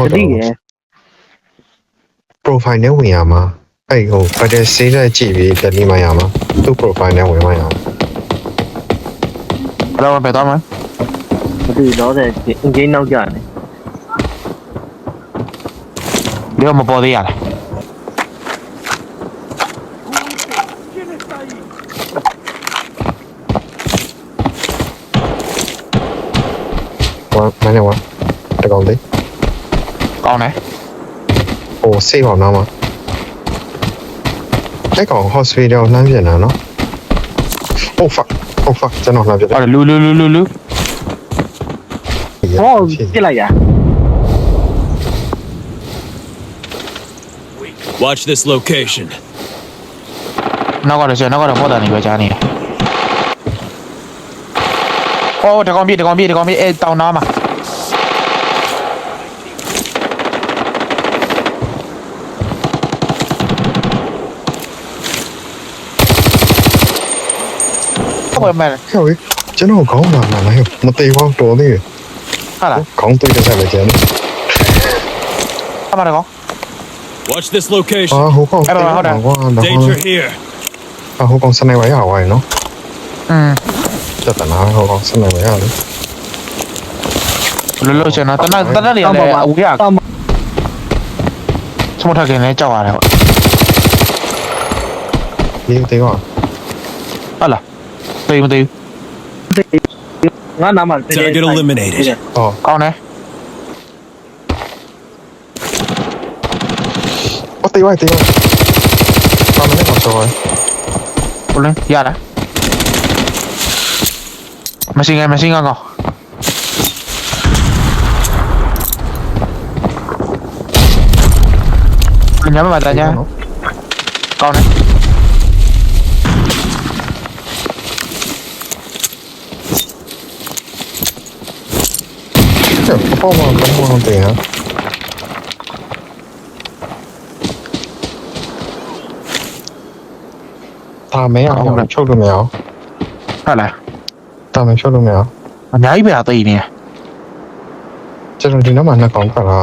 ဟုတ်တယ် profile နဲ့ဝင်ရမှာအဲ့ဟို budget စေးတဲ့ကြည့်ပြီးတနည်းမှရမှာသူ့ profile နဲ့ဝင်မှရမှာ ဘယ်တော့ပဲတော့မ မသိတော့တဲ့အင်ဂျင်နောက်ကျတယ် ဒီတော့မပေါ်သေးရလား ဝါမနဲ့ဝါတကောင်လေး ကောင်းတယ် ဟိုစေးပါတော့မှာအဲ့ကောင် hospital လှမ်းပြန်တာနော် oh fuck ကျွန်တော်လှမ်းပြန်တယ် ဟုတ်တယ်လူ ဟောပြစ်လိုက်ရ Watch this location. နောက်ကတော့ပေါ်တာနေပဲကြားနေတယ်အော်တကောင်ပြေးအဲတောင်းနာမှာဟုတ်ပါမယ် ဟဲ့ကျွန်တော်ခေါင်းလာမှာလားမသေးဘောတော်သေးတယ် ဟာလား ခေါင်းတွေ့တဲ့ဆက်လည်းကျန်တယ် အမရကော Watch this location. ဟိုကောင် Danger here. ဟိုကောင်စနေဝါရဝိုင်းနော် တက် တက်တနာဟိုကောင်စနေဝါရလေ လို့ချင်တာတနက်လေးလည်းအဝေးရစမထခင်လည်းကြောက်ရတယ်ဟုတ် ဒီတေးက ဟုတ်လားသိမသိ ငါနားမှာ Target eliminated. ဟော ကောင်းတယ် တေးဝိုင်းပါမနဲ့ကောင်ဆော ဘလင်းရလားမရှင်းကောညမမတာညာကောင်းတယ် ပေါ်မှာတော့တေးဟာတာမဲအောင်ချုပ်လို့မရအောင် ဟုတ်လား တာမဲချုပ်လို့မရအောင် အများကြီးပဲအသိနေ ကျွန်တော်ဒီနောက်မှာနှစ်ကောင်ခါတာ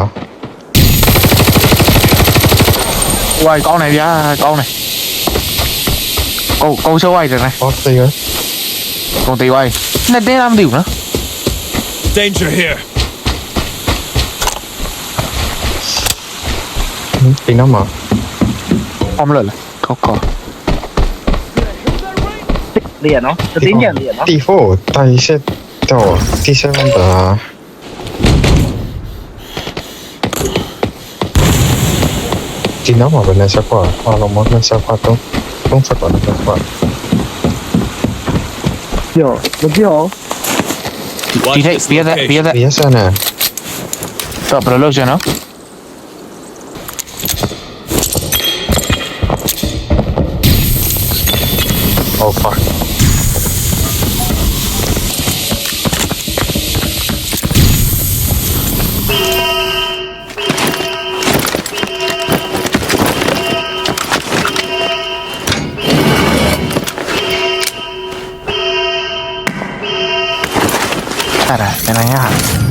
ဝိုင်ကောင်းတယ်ဗျာကောင်းတယ်ကိုဆိုးဝိုင်တယ်နော် ဟောတေးရ ကိုတေးဝိုင်နှစ်တင်းလားမသိဘူးနော် Danger here. ဒီနောက်မှာ အမလို့လားကော လေးရနော်တင်းကြံလေးရနော် T4 တိုင်းဆက်တော့ T7 တာဒီနောက်မှာပဲလက်ဆက်ကွာအားလုံးမလက်ဆက်ကွာတော့ဆက်ကွာတော့ကွာ ပြောမပြော Watch ဒီထိတ် this ပြရတဲ့ location. ဒီဆက်နေ တော့ဘယ်လိုလုပ်ချင်နော် Oh fuck အဲ့ဒါနင်ရ